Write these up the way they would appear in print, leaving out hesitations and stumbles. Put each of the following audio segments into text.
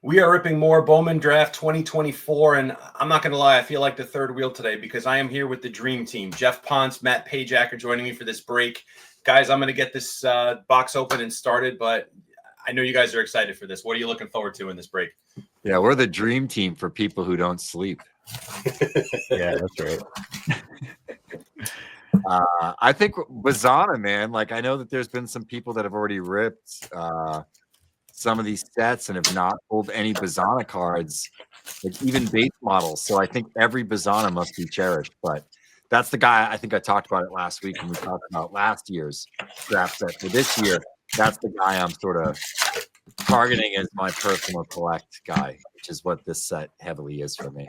We are ripping more Bowman Draft 2024, and I'm not going to lie, I feel like the third wheel today because I am here with the dream team. Geoff, Pontes, Matt, Pajak are joining me for this break. Guys, I'm going to get this box open and started, but I know you guys are excited for this. What are you looking forward to in this break? Yeah, we're the dream team for people who don't sleep. Yeah, that's right. I think Bazana, man, like I know that there's been some people that have already ripped some of these sets and have not pulled any Bazana cards, like even base models. So I think every Bazana must be cherished. But that's the guy. I think I talked about it last week when we talked about last year's draft set. For this year, that's the guy I'm sort of targeting as my personal collect guy, which is what this set heavily is for me.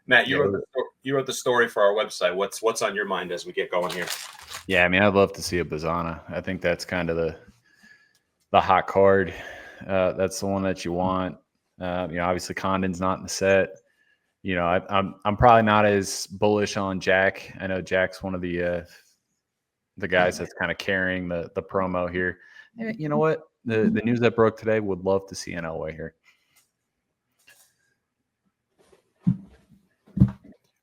Matt, you wrote the story for our website. What's on your mind as we get going here? Yeah, I mean, I'd love to see a Bazana. I think that's kind of the hot card. That's the one that you want. Obviously Condon's not in the set. I'm probably not as bullish on Jack. I know Jack's one of the guys that's kind of carrying the promo here. And you know what? The news that broke today, would love to see an Elway here.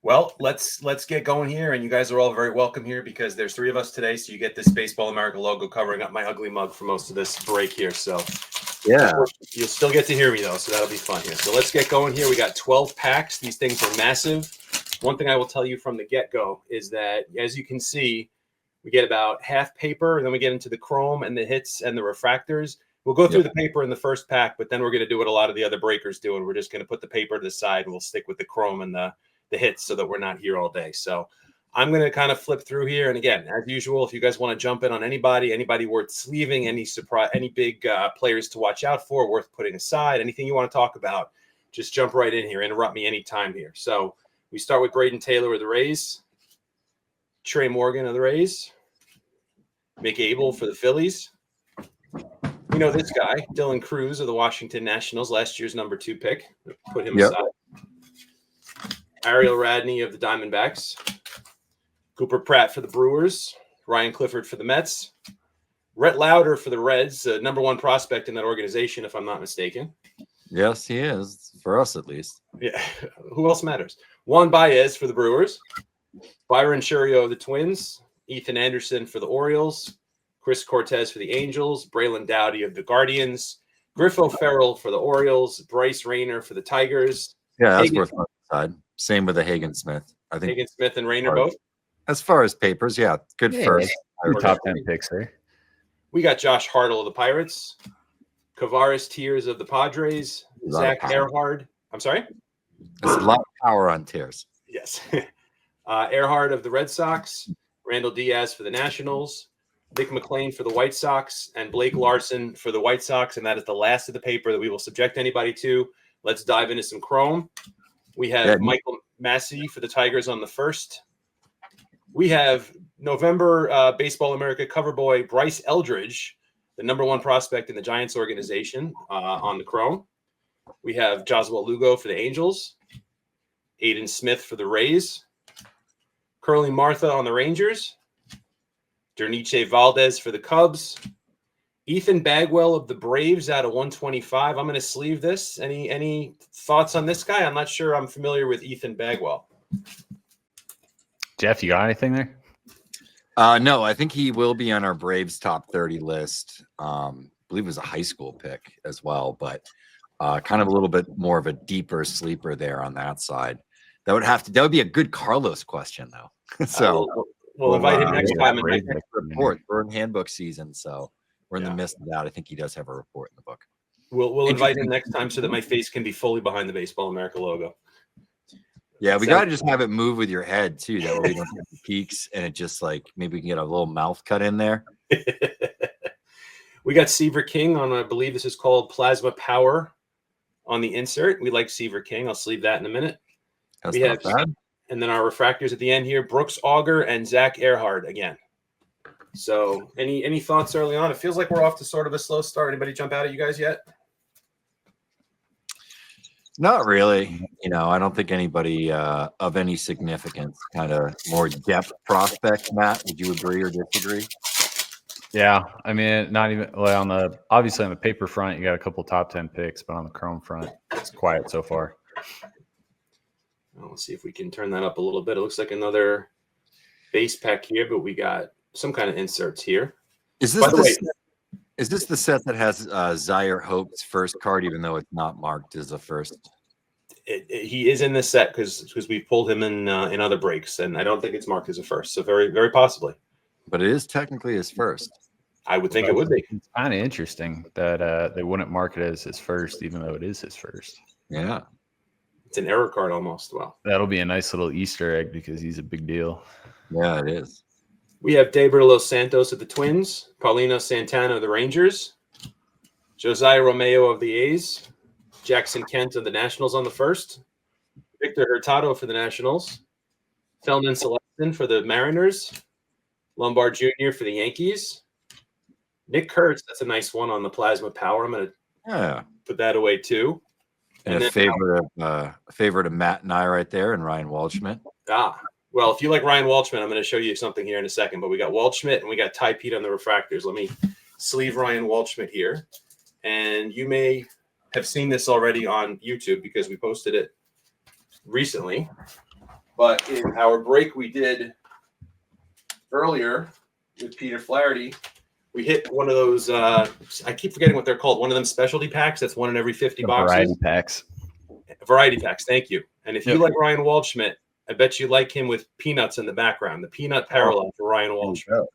Well, let's get going here, and you guys are all very welcome here because there's three of us today, so you get this Baseball America logo covering up my ugly mug for most of this break here. So yeah, you'll still get to hear me though, so that'll be fun here. So let's get going here. We got 12 packs. These things are massive. One thing I will tell you from the get-go is that, as you can see, we get about half paper, and then we get into the chrome and the hits and the refractors. We'll go through the paper in the first pack, but then we're going to do what a lot of the other breakers do, and we're just going to put the paper to the side, and we'll stick with the chrome and the hits so that we're not here all day. So I'm going to kind of flip through here. And again, as usual, if you guys want to jump in on anybody worth sleeving, any surprise, any big players to watch out for, worth putting aside, anything you want to talk about, just jump right in here. Interrupt me anytime here. So we start with Braden Taylor of the Rays, Trey Morgan of the Rays, Mick Abel for the Phillies. We know this guy, Dylan Cruz of the Washington Nationals, last year's number 2 pick. Put him aside. Ariel Radney of the Diamondbacks, Cooper Pratt for the Brewers, Ryan Clifford for the Mets, Rhett Lauder for the Reds, number 1 prospect in that organization, if I'm not mistaken. Yes, he is, for us at least. Yeah, who else matters? Juan Baez for the Brewers, Byron Churio of the Twins, Ethan Anderson for the Orioles, Chris Cortez for the Angels, Braylon Dowdy of the Guardians, Griff O'Farrell for the Orioles, Bryce Rayner for the Tigers. Yeah, that's worth my side. Same with the Hagen Smith. I think Hagen Smith and Rayner both. As far as papers, yeah, good first. Top 10 picks there. We got Josh Hartle of the Pirates, Kavaris Tears of the Padres, Zach Earhart. I'm sorry? There's a lot of power on Tears. Yes. Earhart of the Red Sox, Randall Diaz for the Nationals, Nick McLean for the White Sox, and Blake Larson for the White Sox. And that is the last of the paper that we will subject anybody to. Let's dive into some chrome. We have Michael Massey for the Tigers on the 1st. We have November Baseball America cover boy Bryce Eldridge, the number 1 prospect in the Giants organization, on the chrome. We have Joswell Lugo for the Angels, Aiden Smith for the Rays, Curly Martha on the Rangers, Derniche Valdez for the Cubs, Ethan Bagwell of the Braves out of 125. I'm going to sleeve this. Any thoughts on this guy? I'm not sure I'm familiar with Ethan Bagwell. Geoff, you got anything there? No, I think he will be on our Braves top 30 list. I believe it was a high school pick as well, but kind of a little bit more of a deeper sleeper there on that side. That would be a good Carlos question though. So we'll invite him next time. Report. We're in handbook season, so we're in the midst of that. I think he does have a report in the book. We'll invite him next time so that my face can be fully behind the Baseball America logo. Yeah, we got to just have it move with your head too. That way we don't have the peaks, and it just like maybe we can get a little mouth cut in there. We got Seaver King on, I believe this is called Plasma Power on the insert. We like Seaver King. I'll sleeve that in a minute. That's not bad. And then our refractors at the end here, Brooks Auger and Zach Earhart again. So any thoughts early on? It feels like we're off to sort of a slow start. Anybody jump out at you guys yet? Not really. I don't think anybody of any significance, kind of more depth prospect. Matt, would you agree or disagree? Yeah, I mean, not even well, obviously on the paper front, you got a couple top 10 picks, but on the Chrome front, it's quiet so far. Well, let's see if we can turn that up a little bit. It looks like another base pack here, but we got some kind of inserts here. Is this the set that has Zaire Hope's first card, even though it's not marked as a first? He is in this set because we pulled him in other breaks, and I don't think it's marked as a first. So very, very possibly. But it is technically his first. I would think it would be. It's kind of interesting that they wouldn't mark it as his first, even though it is his first. Yeah. It's an error card almost. Well, that'll be a nice little Easter egg because he's a big deal. Yeah, it is. We have Deiber Los Santos of the Twins, Paulino Santana of the Rangers, Josiah Romeo of the A's, Jackson Kent of the Nationals on the first, Victor Hurtado for the Nationals, Feldman Celestin for the Mariners, Lombard Jr. for the Yankees, Nick Kurtz, that's a nice one on the Plasma Power. I'm going to put that away too. And a favorite of Matt and I right there, and Ryan Waldschmidt. Well, if you like Ryan Waldschmidt, I'm going to show you something here in a second. But we got Waldschmidt and we got Ty Pete on the refractors. Let me sleeve Ryan Waldschmidt here. And you may have seen this already on YouTube because we posted it recently. But in our break we did earlier with Peter Flaherty, we hit one of those, I keep forgetting what they're called, one of them specialty packs. That's one in every 50 boxes. Variety packs. Variety packs, thank you. And if you like Ryan Waldschmidt, I bet you like him with peanuts in the background, the peanut parallel for Ryan Waldschmidt.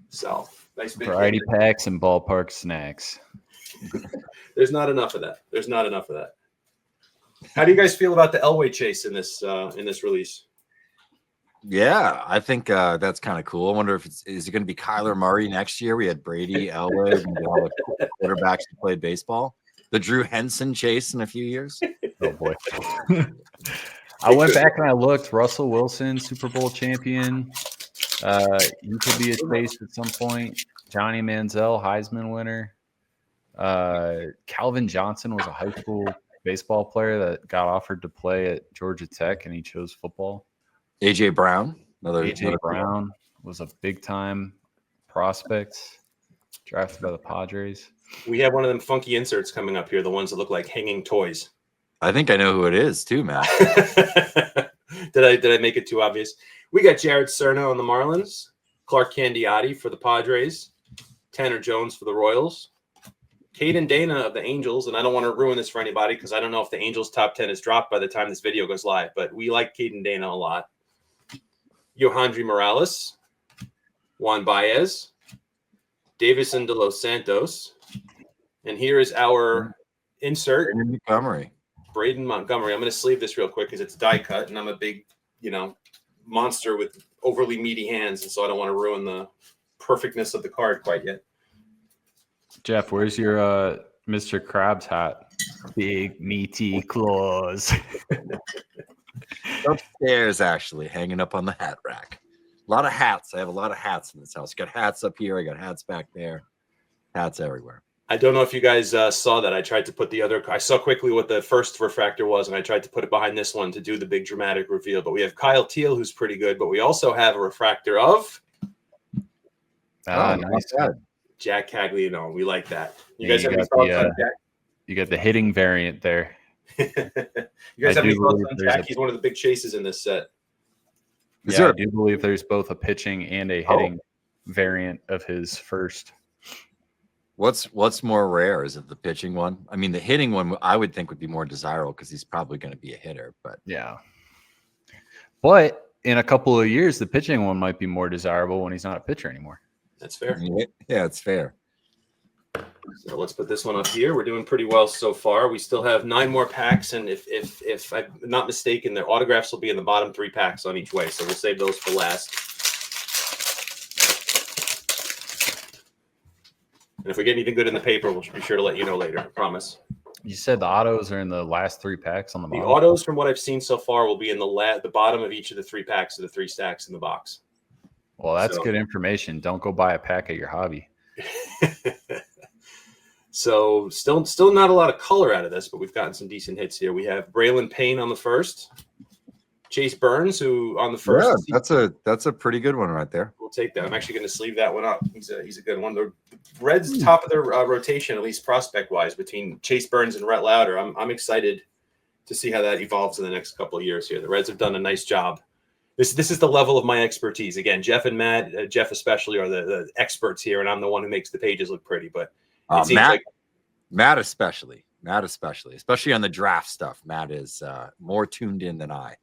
So, nice big variety packs and ballpark snacks. There's not enough of that. How do you guys feel about the Elway chase in this release? Yeah, I think that's kind of cool. I wonder if is it going to be Kyler Murray next year? We had Brady, Elway, and all the quarterbacks who played baseball. The Drew Henson chase in a few years. Oh boy. I went back and I looked. Russell Wilson, Super Bowl champion. He could be a chase at some point. Johnny Manziel, Heisman winner. Calvin Johnson was a high school baseball player that got offered to play at Georgia Tech, and he chose football. AJ Brown. AJ Brown was a big-time prospect, drafted by the Padres. We have one of them funky inserts coming up here, the ones that look like hanging toys. I think I know who it is too, Matt. Did I make it too obvious? We got Jared Cerna on the Marlins, Clark Candiotti for the Padres, Tanner Jones for the Royals, Caden Dana of the Angels, and I don't want to ruin this for anybody because I don't know if the Angels top 10 is dropped by the time this video goes live, but we like Caden Dana a lot. Yohandri Morales, Juan Baez, Davison de Los Santos, and here is our insert. Braden Montgomery. I'm going to sleeve this real quick because it's die cut, and I'm a big, monster with overly meaty hands, and so I don't want to ruin the perfectness of the card quite yet. Geoff, where's your Mr. Krabs hat? Big meaty claws. Upstairs, actually, hanging up on the hat rack. A lot of hats. I have a lot of hats in this house. Got hats up here. I got hats back there. Hats everywhere. I don't know if you guys saw that. I tried to put I saw quickly what the first refractor was, and I tried to put it behind this one to do the big dramatic reveal. But we have Kyle Teal, who's pretty good, but we also have a refractor of nice. Jack Caglianone. We like that. You Yeah, guys have any thoughts on Jack? You got the hitting variant there. You guys have any thoughts on Jack? He's one of the big chases in this set. I do believe there's both a pitching and a hitting variant of his first. What's more rare? Is it the pitching one? I mean, the hitting one I would think would be more desirable because he's probably going to be a hitter. But yeah, but in a couple of years, the pitching one might be more desirable when he's not a pitcher anymore. That's fair. Yeah, it's fair. So let's put this one up here. We're doing pretty well so far. We still have 9 more packs, and if I'm not mistaken, the autographs will be in the bottom 3 packs on each way. So we'll save those for last. And if we get anything good in the paper, we'll be sure to let you know later. I promise. You said the autos are in the last 3 packs on the bottom. The autos, from what I've seen so far, will be in the bottom of each of the 3 packs of the 3 stacks in the box. Well, that's good information. Don't go buy a pack at your hobby. So still not a lot of color out of this, but we've gotten some decent hits here. We have Braylon Payne on the first, Chase Burns, who on the first. Yeah, that's a pretty good one right there. We'll take that. I'm actually going to sleeve that one up. He's a good one. The Reds top of their rotation, at least prospect wise, between Chase Burns and Rhett Lauder. I'm excited to see how that evolves in the next couple of years here. The Reds have done a nice job. This is the level of my expertise. Again, Geoff and Matt, Geoff especially, are the experts here, and I'm the one who makes the pages look pretty. But it seems Matt especially on the draft stuff. Matt is more tuned in than I.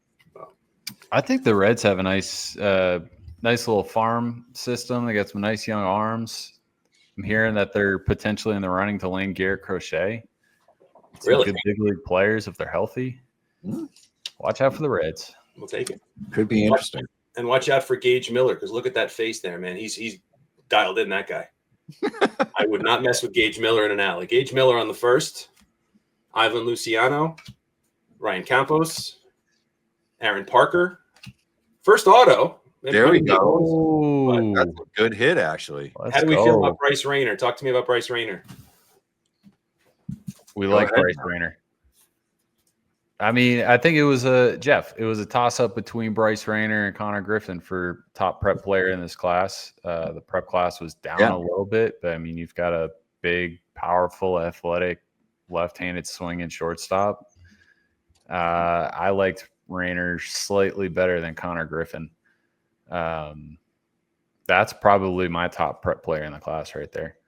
I think the Reds have a nice little farm system. They got some nice young arms. I'm hearing that they're potentially in the running to land Garrett Crochet. Some Really? good big league players if they're healthy. Watch out for the Reds. We'll take it. Could be interesting. And watch out for Gage Miller, because look at that face there, man. He's dialed in, that guy. I would not mess with Gage Miller in an alley. Gage Miller on the first, Ivan Luciano, Ryan Campos, Aaron Parker. First auto. There we go. That's a good hit, actually. How do we feel about Bryce Rayner? Talk to me about Bryce Rayner. We like Bryce Rayner. I mean, I think it was a toss-up between Bryce Rayner and Connor Griffin for top prep player in this class. The prep class was down a little bit, but I mean, you've got a big, powerful, athletic, left-handed swinging shortstop. I liked Rayner slightly better than Connor Griffin. That's probably my top prep player in the class right there.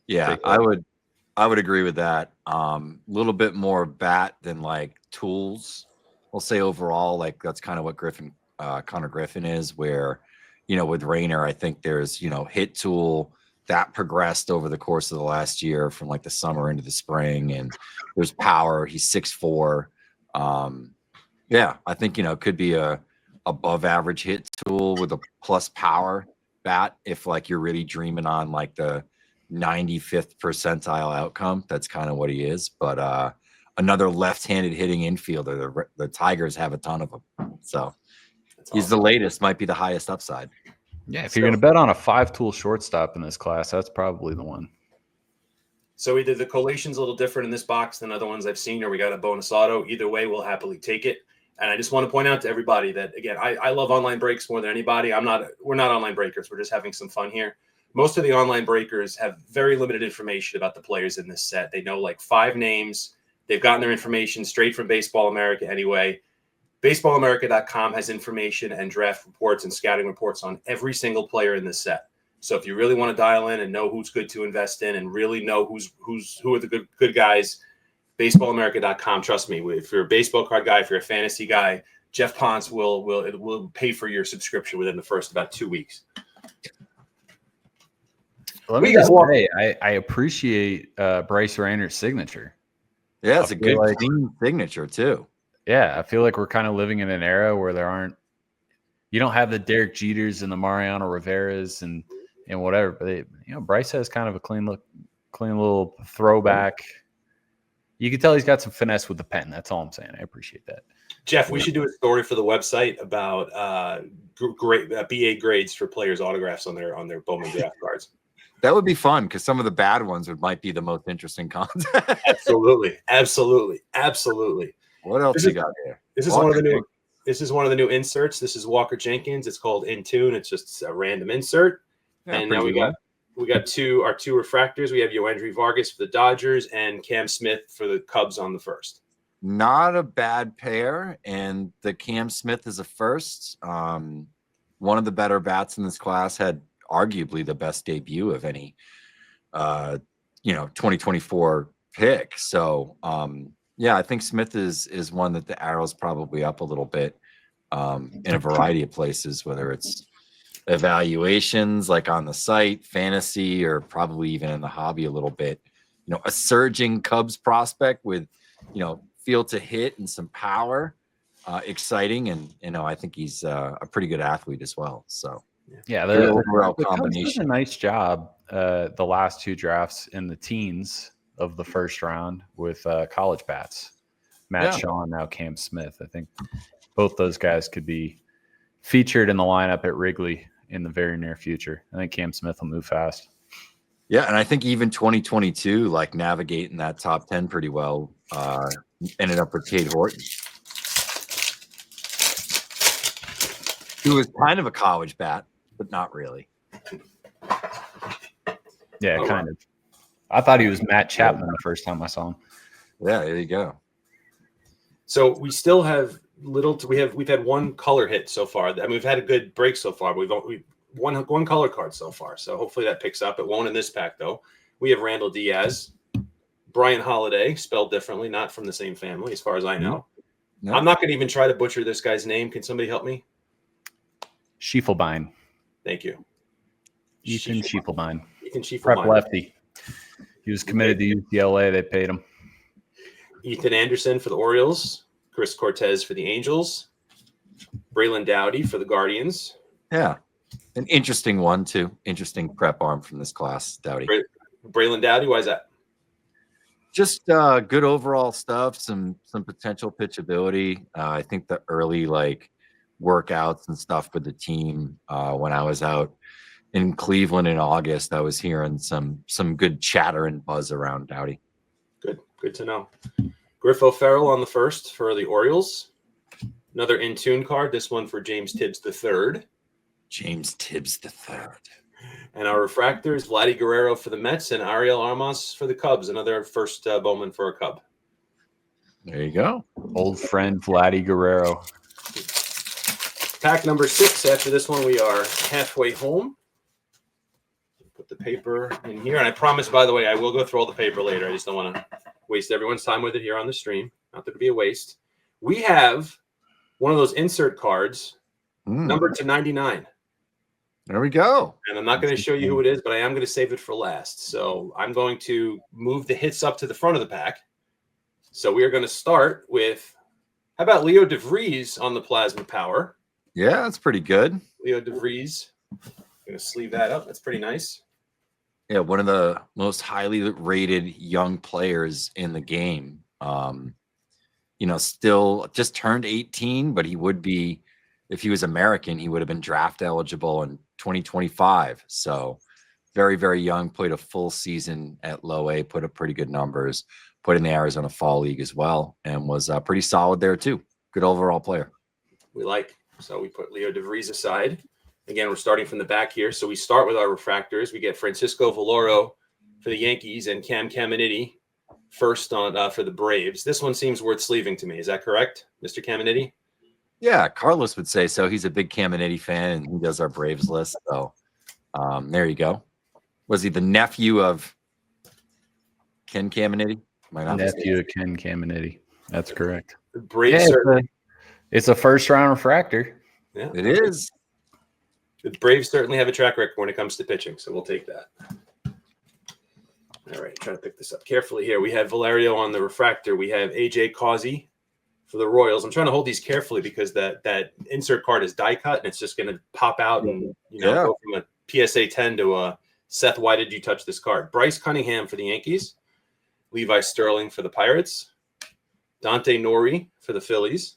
Yeah, I would agree with that. A little bit more bat than like tools. I'll say overall, like that's kind of what Connor Griffin is, where, with Rayner, I think there's, hit tool that progressed over the course of the last year from like the summer into the spring, and there's power. He's 6'4". Yeah, I think, could be a above average hit tool with a plus power bat. If like you're really dreaming on like the 95th percentile outcome, that's kind of what he is. But another left-handed hitting infielder. The Tigers have a ton of them, so he's the latest. Might be the highest upside. Yeah, if you're going to bet on a 5-tool shortstop in this class, that's probably the one. So either the collation's a little different in this box than other ones I've seen, or we got a bonus auto. Either way, we'll happily take it. And I just want to point out to everybody that, again, I love online breaks more than anybody. We're not online breakers. We're just having some fun here. Most of the online breakers have very limited information about the players in this set. They know like 5 names. They've gotten their information straight from Baseball America anyway. BaseballAmerica.com has information and draft reports and scouting reports on every single player in this set. So if you really want to dial in and know who's good to invest in and really know who are the good guys, BaseballAmerica.com. Trust me, if you're a baseball card guy, if you're a fantasy guy, Geoff Pontes will pay for your subscription within the first about 2 weeks. Let me just say, I appreciate Bryce Rayner's signature. Yeah, it's a good clean signature too. Yeah, I feel like we're kind of living in an era where you don't have the Derek Jeters and the Mariano Riveras and whatever, but Bryce has kind of a clean little throwback. You can tell he's got some finesse with the pen. That's all I'm saying. I appreciate that. Geoff, we should do a story for the website about great BA grades for players' autographs on their Bowman Draft cards. That would be fun because some of the bad ones might be the most interesting content. Absolutely. What else you got here? This is one of the new inserts. This is Walker Jenkins. It's called In Tune. It's just a random insert. Yeah, and now we got our two refractors. We have Yoendry Vargas for the Dodgers and Cam Smith for the Cubs on the first. Not a bad pair, and the Cam Smith is a first. One of the better bats in this class, had arguably the best debut of any 2024 pick. So I think Smith is one that the arrow's probably up a little bit in a variety of places, whether it's evaluations like on the site, fantasy, or probably even in the hobby a little bit. A surging Cubs prospect with feel to hit and some power, exciting, and I think he's a pretty good athlete as well. So yeah, the overall combination. Did a nice job the last 2 drafts in the teens of the first round with college bats. Matt Shaw, now Cam Smith. I think both those guys could be featured in the lineup at Wrigley in the very near future. I think Cam Smith will move fast. Yeah, and I think even 2022, like navigating that top 10 pretty well, ended up with Cade Horton, who was kind of a college bat, but not really. Yeah, Oh, kind of. I thought he was Matt Chapman the first time I saw him. Yeah, there you go. So we still have we've had one color hit so far. I mean, we've had a good break so far. We've one color card so far. So hopefully that picks up. It won't in this pack though. We have Randall Diaz, Brian Holiday, spelled differently, not from the same family, as far as I know. No. I'm not going to even try to butcher this guy's name. Can somebody help me? Schiefelbein. Thank you. Ethan Schiefelbein. Ethan Prep Schiefelbein. lefty. He was committed to UCLA. They paid him. Ethan Anderson for the Orioles. Chris Cortez for the Angels. Braylon Dowdy for the Guardians. Yeah. An interesting one, too. Interesting prep arm from this class, Dowdy. Braylon Dowdy, why is that? Just good overall stuff, some potential pitchability. I think the early workouts and stuff with the team when I was out in Cleveland in August, I was hearing some good chatter and buzz around Dowdy. Good to know. Griff O'Farrell on the first for the Orioles. Another in-tune card, this one for James Tibbs III. James Tibbs III. And our refractors, Vladdy Guerrero for the Mets and Ariel Armas for the Cubs. Another first Bowman for a Cub. There you go. Old friend Vladdy Guerrero. Pack number 6. After this one, we are halfway home. Put the paper in here. And I promise, by the way, I will go through all the paper later. I just don't want to waste everyone's time with it here on the stream. Not that it'd be a waste. We have one of those insert cards, numbered to 99. There we go. And I'm not going to show you who it is, but I am going to save it for last. So I'm going to move the hits up to the front of the pack. So we are going to start with, how about Leo DeVries on the Plasma Power? Yeah, that's pretty good. Leo DeVries. Going to sleeve that up. That's pretty nice. Yeah, one of the most highly rated young players in the game. Still just turned 18, but he would be, if he was American, he would have been draft eligible in 2025. So very, very young, played a full season at low A, put up pretty good numbers, put in the Arizona Fall League as well, and was pretty solid there too. Good overall player. We like. So we put Leo DeVries aside. Again, we're starting from the back here. So we start with our refractors. We get Francisco Valoro for the Yankees and Cam Caminiti first on for the Braves. This one seems worth sleeving to me. Is that correct, Mr. Caminiti? Yeah, Carlos would say so. He's a big Caminiti fan, and he does our Braves list. So there you go. Was he the nephew of Ken Caminiti? Nephew of Ken Caminiti. That's correct. The Braves it's a first-round refractor. Yeah, it is. The Braves certainly have a track record when it comes to pitching, so we'll take that. All right, try to pick this up carefully here. We have Valerio on the refractor. We have AJ Causey for the Royals. I'm trying to hold these carefully because that insert card is die cut, and it's just going to pop out and go from a PSA 10 to a Seth, why did you touch this card? Bryce Cunningham for the Yankees. Levi Sterling for the Pirates. Dante Nori for the Phillies.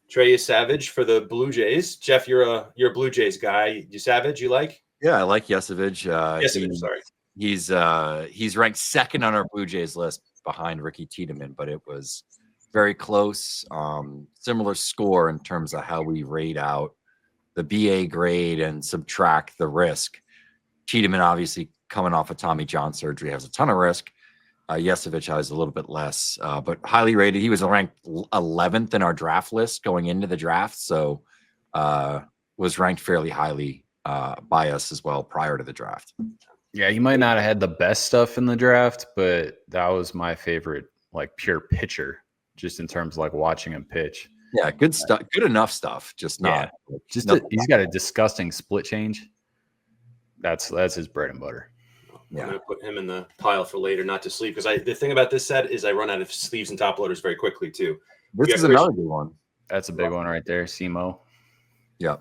Trey Savage for the Blue Jays. Geoff, you're a Blue Jays guy. You Savage, you like? Yeah, I like Yesevich. Sorry. He's ranked second on our Blue Jays list behind Ricky Tiedemann, but it was very close. Similar score in terms of how we rate out the BA grade and subtract the risk. Tiedemann, obviously, coming off of Tommy John surgery, has a ton of risk. Yesevich has a little bit less, but highly rated. He was ranked 11th in our draft list going into the draft, so was ranked fairly highly by us as well prior to the draft. Yeah, he might not have had the best stuff in the draft, but that was my favorite, pure pitcher, just in terms of watching him pitch. Yeah, good stuff, good enough stuff. Just not. Yeah, he's got a disgusting split change. That's his bread and butter. Yeah. I'm going to put him in the pile for later, not to sleeve, because the thing about this set is I run out of sleeves and top loaders very quickly too. This is another good one. That's a big one right there, Simo. Yeah.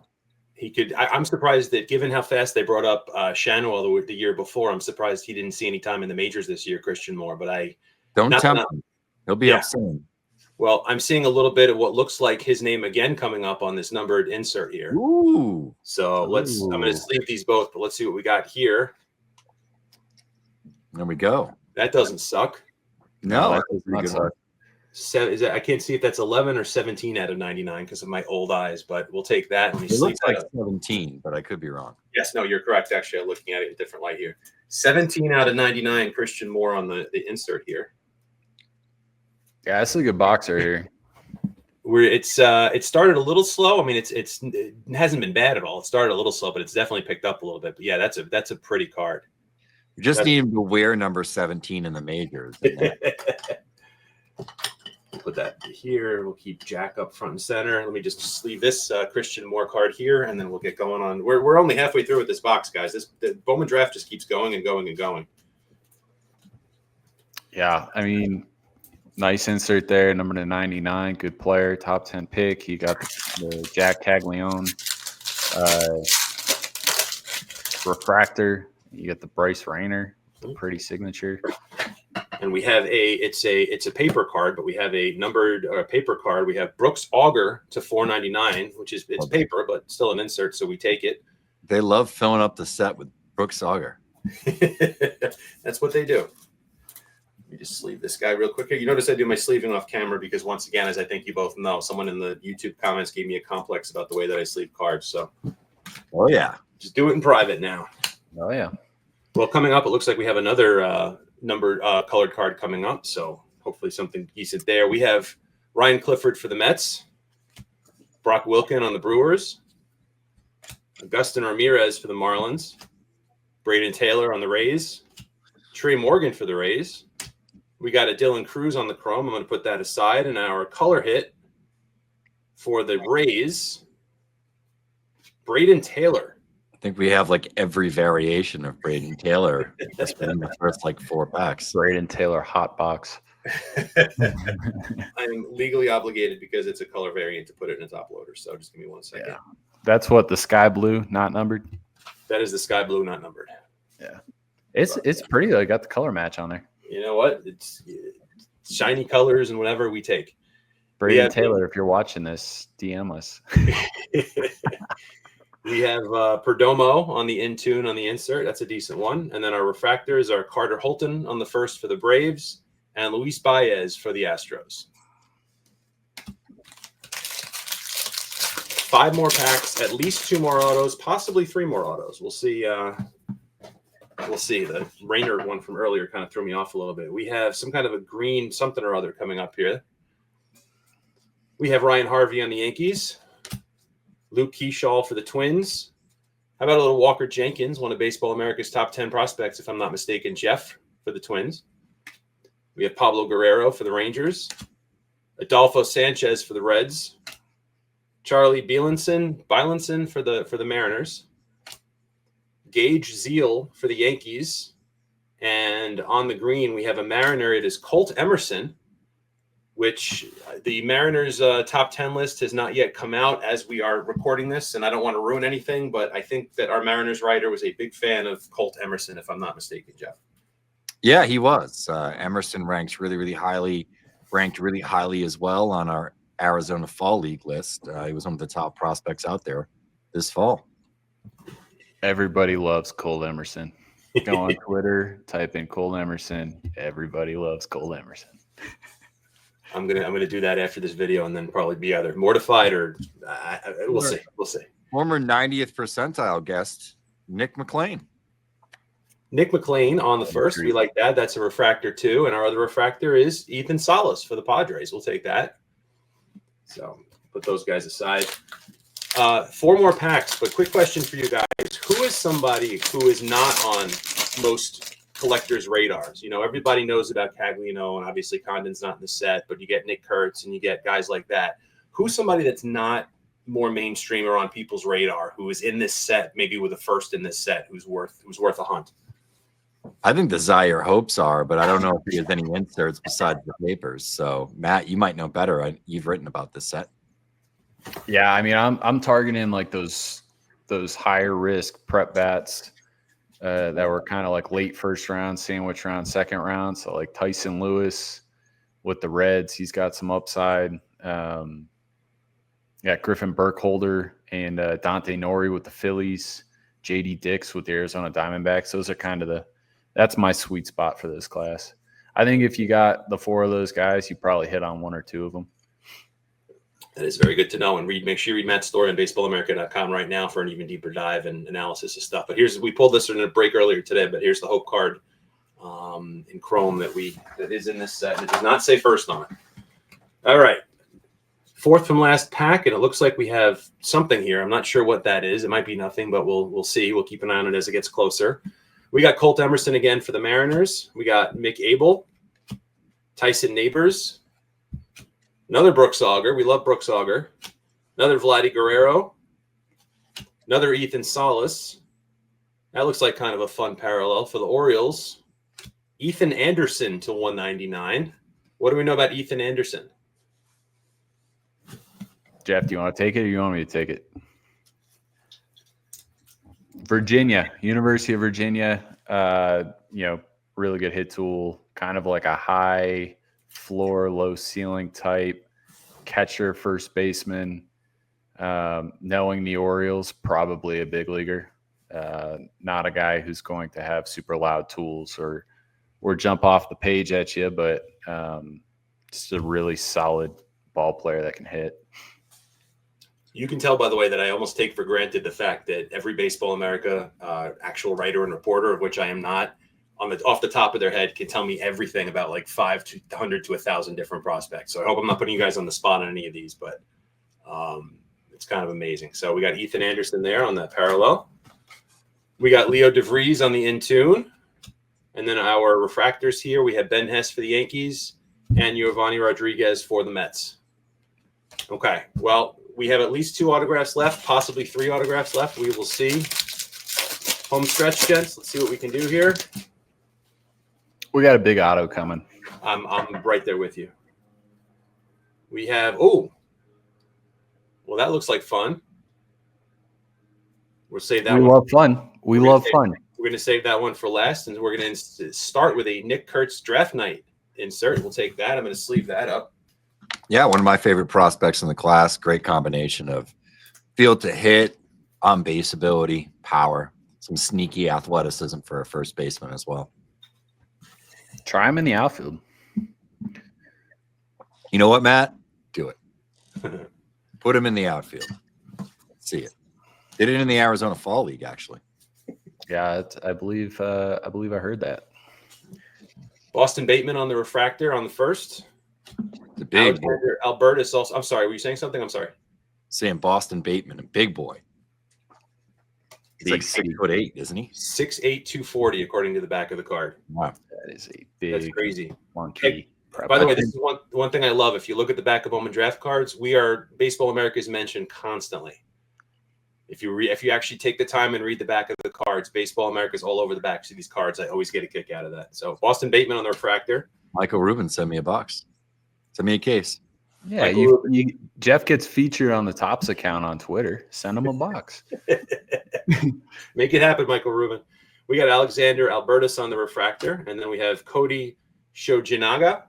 He could. I'm surprised that given how fast they brought up Shanwell the year before, I'm surprised he didn't see any time in the majors this year, Christian Moore. But don't tempt him. He'll be up soon. Well, I'm seeing a little bit of what looks like his name again coming up on this numbered insert here. Ooh. So I'm going to sleeve these both, but let's see what we got here. There we go. That doesn't suck. No, that does not suck. I can't see if that's 11 or 17 out of 99 because of my old eyes, but we'll take that. Let me It sleep looks that like up. 17, but I could be wrong. Yes, no, you're correct. Actually, I'm looking at it in a different light here. 17 out of 99, Christian Moore on the insert here. Yeah, that's a good boxer here. Where it started a little slow. I mean, it hasn't been bad at all. It started a little slow, but it's definitely picked up a little bit. But yeah, that's a pretty card. We just need him to wear number 17 in the majors. Put that here. We'll keep Jack up front and center. Let me just sleeve this Christian Moore card here, and then we'll get going on. We're only halfway through with this box, guys. The Bowman draft just keeps going and going and going. Yeah, I mean, nice insert there. Number to 99, good player, top 10 pick. He got the Jack Caglione refractor. You get the Bryce Rayner, pretty signature. And we have it's a paper card, but we have a numbered paper card. We have Brooks Auger to 499, which is it's paper, but still an insert, so we take it. They love filling up the set with Brooks Auger. That's what they do. Let me just sleeve this guy real quick here. You notice I do my sleeving off camera because once again, as I think you both know, someone in the YouTube comments gave me a complex about the way that I sleeve cards. So, oh yeah, just do it in private now. Oh yeah. Well, coming up, it looks like we have another numbered colored card coming up. So hopefully something decent there. We have Ryan Clifford for the Mets, Brock Wilken on the Brewers, Augustin Ramirez for the Marlins, Braden Taylor on the Rays, Trey Morgan for the Rays. We got a Dylan Cruz on the Chrome. I'm going to put that aside. And our color hit for the Rays, Braden Taylor. I think we have like every variation of Braden Taylor just in the first like 4 packs. Braden Taylor hot box. I'm legally obligated because it's a color variant to put it in a top loader. So just give me 1 second. Yeah. That's what the sky blue, not numbered. That is the sky blue, not numbered. Yeah. It's pretty though. I got the color match on there. You know what? It's shiny colors and whatever we take. Braden Taylor, if you're watching this, DM us. We have Perdomo on the Intune on the insert. That's a decent one. And then our refractors are Carter Holton on the first for the Braves and Luis Baez for the Astros. 5 more packs, at least 2 more autos, possibly 3 more autos. We'll see. We'll see. The Rayner one from earlier kind of threw me off a little bit. We have some kind of a green something or other coming up here. We have Ryan Harvey on the Yankees. Luke Keyshaw for the Twins. How about a little Walker Jenkins, one of Baseball America's top 10 prospects, if I'm not mistaken, Geoff for the Twins. We have Pablo Guerrero for the Rangers. Adolfo Sanchez for the Reds. Charlie Bielenson for the Mariners. Gage Zeal for the Yankees. And on the green, we have a Mariner. It is Colt Emerson, which the Mariners top 10 list has not yet come out as we are recording this. And I don't want to ruin anything, but I think that our Mariners writer was a big fan of Colt Emerson, if I'm not mistaken, Geoff. Yeah, he was. Emerson ranked really highly as well on our Arizona Fall League list. He was one of the top prospects out there this fall. Everybody loves Cole Emerson. Go on Twitter, type in Cole Emerson. Everybody loves Cole Emerson. I'm gonna do that after this video, and then probably be either mortified or we'll see. We'll see. Former 90th percentile guest Nick McLean. Nick McLean on the first. We like that. That's a refractor too, and our other refractor is Ethan Salas for the Padres. We'll take that. So put those guys aside. 4 more packs, but quick question for you guys. Who is somebody who is not on most collectors' radars? You know, everybody knows about Cagliano, and obviously Condon's not in the set, but you get Nick Kurtz and you get guys like that. Who's somebody that's not more mainstream or on people's radar who is in this set, maybe with a first in this set, who's worth a hunt? I think the Zaire hopes are, but I don't know if he has any inserts besides the papers. So Matt, you might know better. You've written about this set. Yeah, I mean, I'm targeting like those higher risk prep bats that were kind of like late first round, sandwich round, second round. So like Tyson Lewis with the Reds, he's got some upside. Griffin Burkholder and Dante Nori with the Phillies, JD Dix with the Arizona Diamondbacks. Those are kind of that's my sweet spot for this class. I think if you got the 4 of those guys, you probably hit on 1 or 2 of them. That is very good to know. And make sure you read Matt's story on baseballamerica.com right now for an even deeper dive and analysis of stuff. But we pulled this in a break earlier today, but here's the Hope card in Chrome that is in this set. And it does not say first on it. All right. 4th from last pack, and it looks like we have something here. I'm not sure what that is. It might be nothing, but we'll see. We'll keep an eye on it as it gets closer. We got Colt Emerson again for the Mariners. We got Mick Abel, Tyson Neighbors, another Brooks Auger. We love Brooks Auger. Another Vladdy Guerrero, another Ethan Salas. That looks like kind of a fun parallel for the Orioles. Ethan Anderson to 199. What do we know about Ethan Anderson? Geoff, do you want to take it or you want me to take it? Virginia, University of Virginia, really good hit tool, kind of like a high floor, low ceiling type catcher, first baseman. Knowing the Orioles, probably a big leaguer, not a guy who's going to have super loud tools or jump off the page at you, but just a really solid ball player that can hit. You can tell, by the way, that I almost take for granted the fact that every Baseball America actual writer and reporter, of which I am not, off the top of their head, can tell me everything about like 500 to 1,000 different prospects. So I hope I'm not putting you guys on the spot on any of these, but it's kind of amazing. So we got Ethan Anderson there on that parallel. We got Leo DeVries on the in-tune. And then our refractors here, we have Ben Hess for the Yankees and Giovanni Rodriguez for the Mets. Okay, well, we have at least 2 autographs left, possibly 3 autographs left. We will see. Home stretch, gents. Let's see what we can do here. We got a big auto coming. I'm right there with you. We have, well, that looks like fun. We'll save that one. We love fun. We love fun. We're going to save that one for last, and we're going to start with a Nick Kurtz draft night insert. We'll take that. I'm going to sleeve that up. Yeah, one of my favorite prospects in the class. Great combination of field to hit, on base ability, power, some sneaky athleticism for a first baseman as well. Try him in the outfield. You know what, Matt? Do it. Put him in the outfield. See it. Did it in the Arizona Fall League, actually. Yeah, I believe I heard that. Boston Bateman on the refractor on the first. The big Albertus also. I'm sorry. Were you saying something? I'm sorry. Saying Boston Bateman, a big boy. He's like 6'8", isn't he? 6'8", 240, according to the back of the card. Wow. That is a big, that's crazy. Monkey. By the way, this is one thing I love. If you look at the back of Bowman Draft cards, Baseball America is mentioned constantly. If you actually take the time and read the back of the cards, Baseball America is all over the backs of these cards. I always get a kick out of that. So Boston Bateman on the refractor. Michael Rubin sent me a box. Send me a case. Yeah, Geoff gets featured on the Tops account on Twitter. Send him a box. Make it happen, Michael Rubin. We got Alexander Albertus on the refractor, and then we have Cody Shojinaga,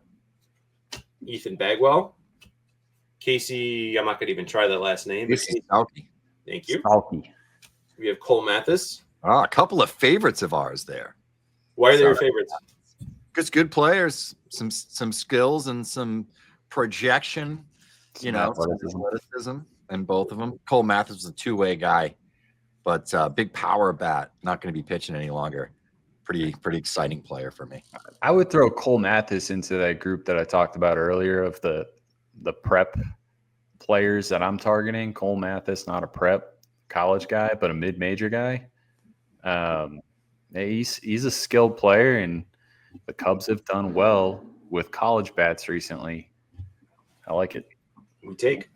Ethan Bagwell, Casey. I'm not going to even try that last name. Casey Salky. Thank you. Salky. We have Cole Mathis. A couple of favorites of ours there. Why are they your favorites? Because good players, some skills and some projection, some athleticism in both of them. Cole Mathis is a two-way guy, but big power bat, not going to be pitching any longer. Pretty exciting player for me. I would throw Cole Mathis into that group that I talked about earlier of the prep players that I'm targeting. Cole Mathis, not a prep college guy, but a mid-major guy. He's a skilled player, and the Cubs have done well with college bats recently. I like it.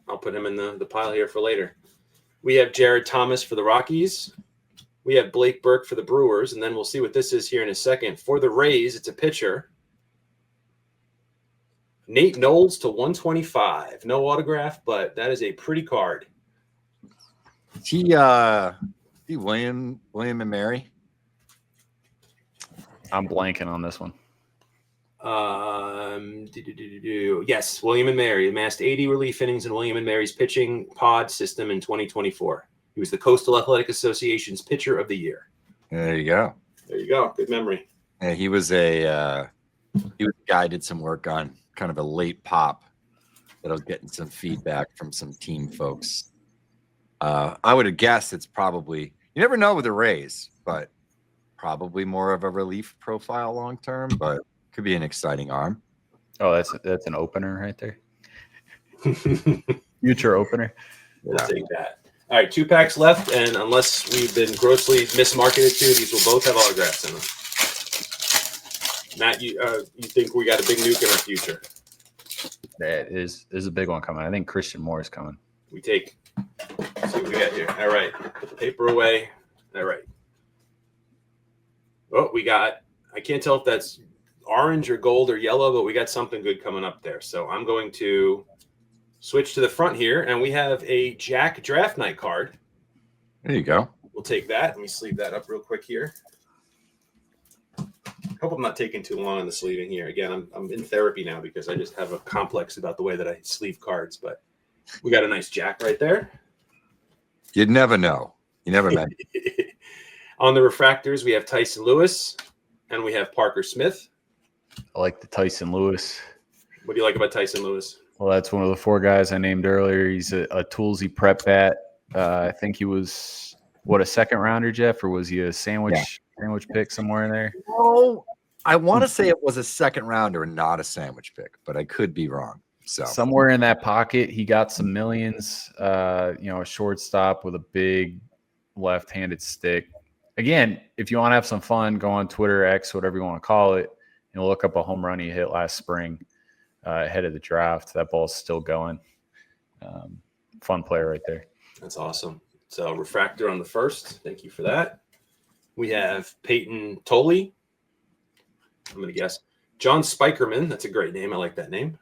I'll put him in the pile here for later. We have Jared Thomas for the Rockies. We have Blake Burke for the Brewers, and then we'll see what this is here in a second. For the Rays, it's a pitcher. Nate Knowles to 125. No autograph, but that is a pretty card. Is he William and Mary? I'm blanking on this one. Yes, William and Mary amassed 80 relief innings in William and Mary's pitching pod system in 2024. He was the Coastal Athletic Association's Pitcher of the Year. There you go. There you go. Good memory. Yeah, he was a He was the guy I did some work on, kind of a late pop that I was getting some feedback from some team folks. I would have guessed it's probably, you never know with the Rays, but probably more of a relief profile long term, but could be an exciting arm. Oh, that's an opener right there. Future opener. We'll take that. All right, 2 packs left, and unless we've been grossly mismarketed to, these will both have autographs in them. Matt, you think we got a big nuke in our future? That is a big one coming. I think Christian Moore is coming. We take. Let's see what we got here. All right, put the paper away. All right. Oh, we got. I can't tell if that's orange or gold or yellow, but we got something good coming up there. So I'm going to switch to the front here, and we have a Jack Draft Night card. There you go. We'll take that. Let me sleeve that up real quick here. Hope I'm not taking too long on the sleeving here. Again, I'm in therapy now because I just have a complex about the way that I sleeve cards. But we got a nice Jack right there. You'd never know. You never met. On the refractors, we have Tyson Lewis and we have Parker Smith. I like the Tyson Lewis. What do you like about Tyson Lewis? Well, that's one of the 4 guys I named earlier. He's a toolsy prep bat. I think he was a second rounder, Geoff, or was he a sandwich pick somewhere in there? Oh, I want to say it was a second rounder and not a sandwich pick, but I could be wrong. So somewhere in that pocket, he got some millions. A shortstop with a big left-handed stick. Again, if you want to have some fun, go on Twitter, X, whatever you want to call it, and look up a home run he hit last spring ahead of the draft. That ball's still going. Fun player right there. That's awesome. So refractor on the first. Thank you for that. We have Peyton Tolley. I'm going to guess. John Spikerman. That's a great name. I like that name.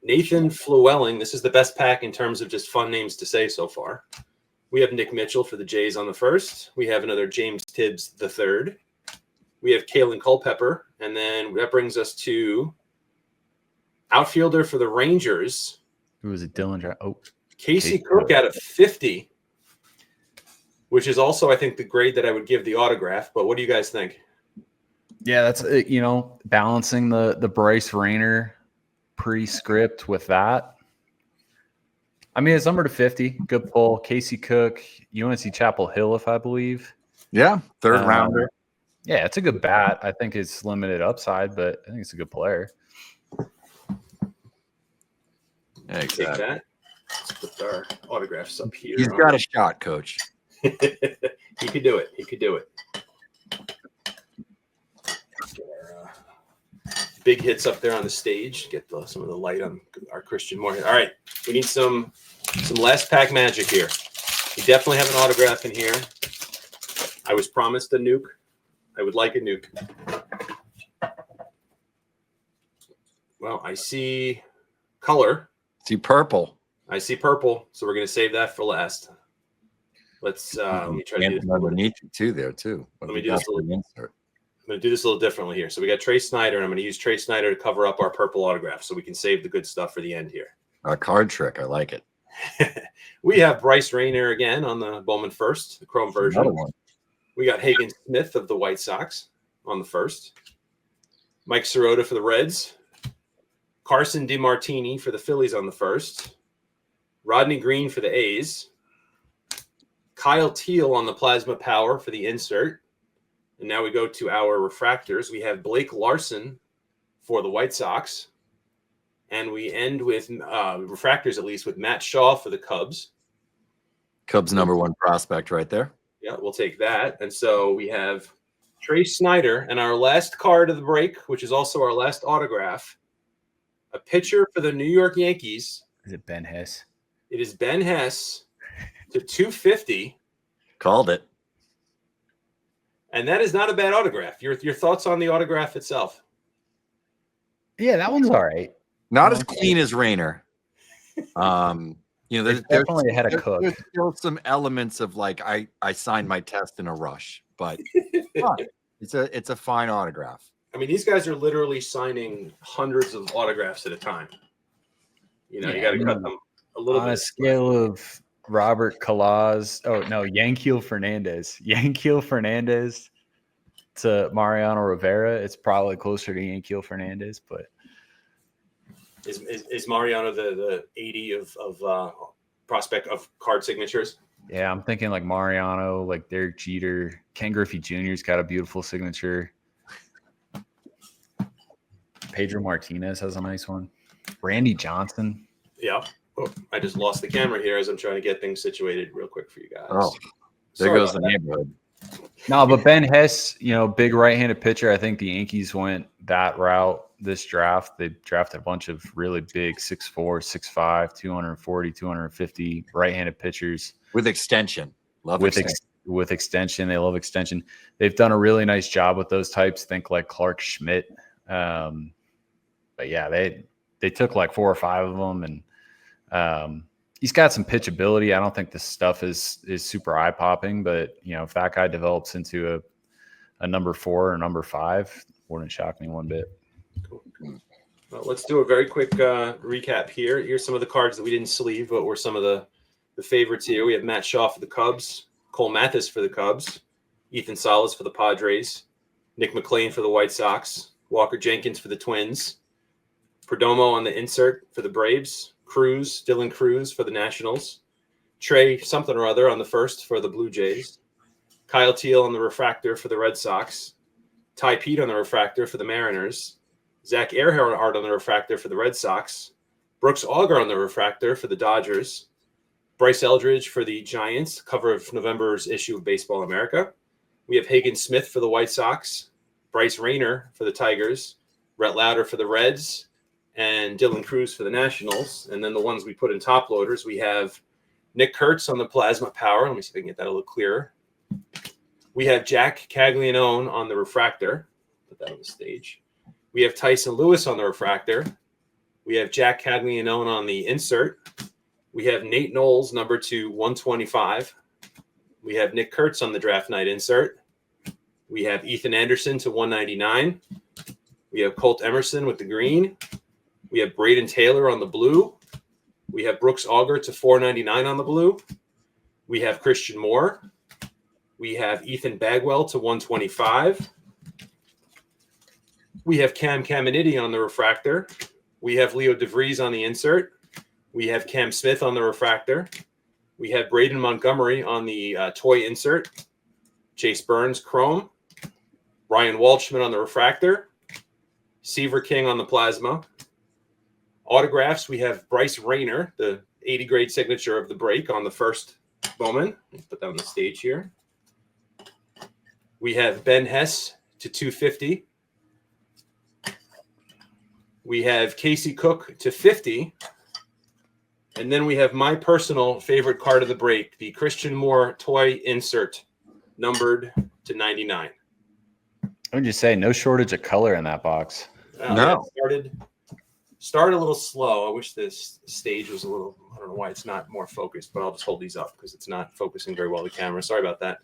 Nathan Flewelling. This is the best pack in terms of just fun names to say so far. We have Nick Mitchell for the Jays on the first. We have another James Tibbs the third. We have Kalen Culpepper. And then that brings us to outfielder for the Rangers. Who was it? Dylan? Oh, Casey Cook out of 50, which is also, I think, the grade that I would give the autograph. But what do you guys think? Yeah, that's balancing the Bryce Rayner pre-script with that. I mean, it's number to 50. Good pull. Casey Cook, UNC Chapel Hill, if I believe. Yeah, third rounder. Yeah, it's a good bat. I think it's limited upside, but I think it's a good player. Yeah, exactly. Take that. Let's put our autographs up here. He's got a shot, Coach. He could do it. He could do it. Big hits up there on the stage. Get some of the light on our Christian Moore. All right, we need some last pack magic here. We definitely have an autograph in here. I was promised a nuke. I would like a nuke. Well, I see color. See purple. I see purple, so we're going to save that for last. Let's let me try to do this underneath too there too. Let me do this a little. I'm going to do this a little differently here. So we got Trey Snyder, and I'm going to use Trey Snyder to cover up our purple autograph so we can save the good stuff for the end here. A card trick. I like it. We have Bryce Rayner again on the Bowman first, the Chrome version. Another one. We got Hagen Smith of the White Sox on the first. Mike Sirota for the Reds. Carson DeMartini for the Phillies on the first. Rodney Green for the A's. Kyle Teal on the Plasma Power for the insert. And now we go to our refractors. We have Blake Larson for the White Sox. And we end with refractors, at least, with Matt Shaw for the Cubs. Cubs number 1 prospect right there. Yeah, we'll take that. And so we have Trey Snyder and our last card of the break, which is also our last autograph. A pitcher for the New York Yankees. Is it Ben Hess? It is Ben Hess to 250. Called it. And that is not a bad autograph. Your thoughts on the autograph itself? Yeah, that one's all right. Not as clean as Rayner. There's definitely ahead of Cook. There's still some elements of like I signed my test in a rush, but it's a fine autograph. I mean, these guys are literally signing hundreds of autographs at a time. You got to cut them a little bit. On a scale of Robert Calaz, Yanquiel Fernandez to Mariano Rivera, it's probably closer to Yanquiel Fernandez. But is Mariano the 80 of prospect of card signatures? yeah, I'm thinking like Mariano, like Derek Jeter, Ken Griffey Jr.'s got a beautiful signature. Pedro Martinez has a nice one. Randy Johnson. Yeah. Oh, I just lost the camera here as I'm trying to get things situated real quick for you guys. Oh, there Sorry goes the about that. neighborhood. No, but Ben Hess, big right-handed pitcher. I think the Yankees went that route this draft. They drafted a bunch of really big 6'4", 6'5", 240, 250 right-handed pitchers. With extension. With extension. They love extension. They've done a really nice job with those types. Think like Clark Schmidt. But yeah, they took like 4 or 5 of them, and he's got some pitchability. I don't think this stuff is super eye popping, but if that guy develops into a number 4 or number 5, wouldn't shock me one bit. Cool. Well, let's do a very quick recap here. Here's some of the cards that we didn't sleeve, but were some of the favorites here. We have Matt Shaw for the Cubs, Cole Mathis for the Cubs, Ethan Salas for the Padres, Nick McLean for the White Sox, Walker Jenkins for the Twins, Perdomo on the insert for the Braves, Dylan Cruz for the Nationals, Trey something or other on the first for the Blue Jays, Kyle Teal on the refractor for the Red Sox, Ty Pete on the refractor for the Mariners, Zach Earhart on the refractor for the Red Sox, Brooks Auger on the refractor for the Dodgers, Bryce Eldridge for the Giants, cover of November's issue of Baseball America. We have Hagen Smith for the White Sox, Bryce Rayner for the Tigers, Rhett Lauder for the Reds, and Dylan Cruz for the Nationals. And then the ones we put in top loaders, we have Nick Kurtz on the Plasma Power. Let me see if I can get that a little clearer. We have Jack Caglianone on the refractor. Put that on the stage. We have Tyson Lewis on the refractor. We have Jack Caglianone on the insert. We have Nate Knowles, number 2/125. We have Nick Kurtz on the draft night insert. We have Ethan Anderson to 199. We have Colt Emerson with the green. We have Braden Taylor on the blue. We have Brooks Auger to 499 on the blue. We have Christian Moore. We have Ethan Bagwell to 125. We have Cam Caminiti on the refractor. We have Leo DeVries on the insert. We have Cam Smith on the refractor. We have Braden Montgomery on the toy insert. Chase Burns chrome. Ryan Walshman on the refractor. Seaver King on the plasma. Autographs, we have Bryce Rayner, the 80 grade signature of the break on the first Bowman. Let's put that on the stage here. We have Ben Hess to 250. We have Casey Cook to 50. And then we have my personal favorite card of the break, the Christian Moore toy insert, numbered to 99. I would just say no shortage of color in that box. No. Yeah, started a little slow. I wish this stage was a little, I don't know why it's not more focused, but I'll just hold these up because it's not focusing very well, the camera. Sorry about that.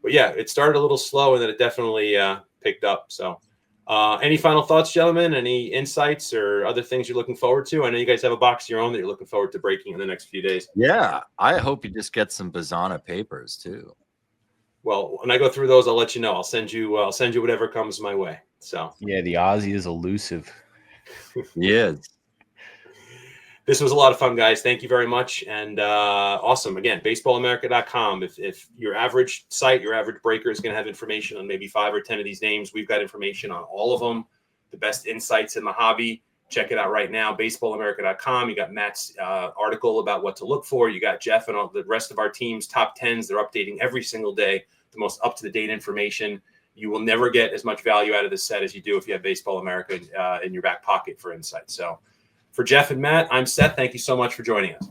But yeah, it started a little slow and then it definitely picked up. So any final thoughts, gentlemen? Any insights or other things you're looking forward to? I know you guys have a box of your own that you're looking forward to breaking in the next few days. Yeah, I hope you just get some Bazana papers too. Well, when I go through those, I'll let you know. I'll send you whatever comes my way. So yeah, the Aussie is elusive. Yes. This was a lot of fun, guys. Thank you very much. And awesome. Again, baseballamerica.com. If your average site, your average breaker is going to have information on maybe 5 or 10 of these names, we've got information on all of them, the best insights in the hobby. Check it out right now, baseballamerica.com. You got Matt's article about what to look for. You got Geoff and all the rest of our team's top 10s. They're updating every single day, the most up-to-the-date information. You will never get as much value out of this set as you do if you have Baseball America in your back pocket for insight. So for Geoff and Matt, I'm Seth. Thank you so much for joining us.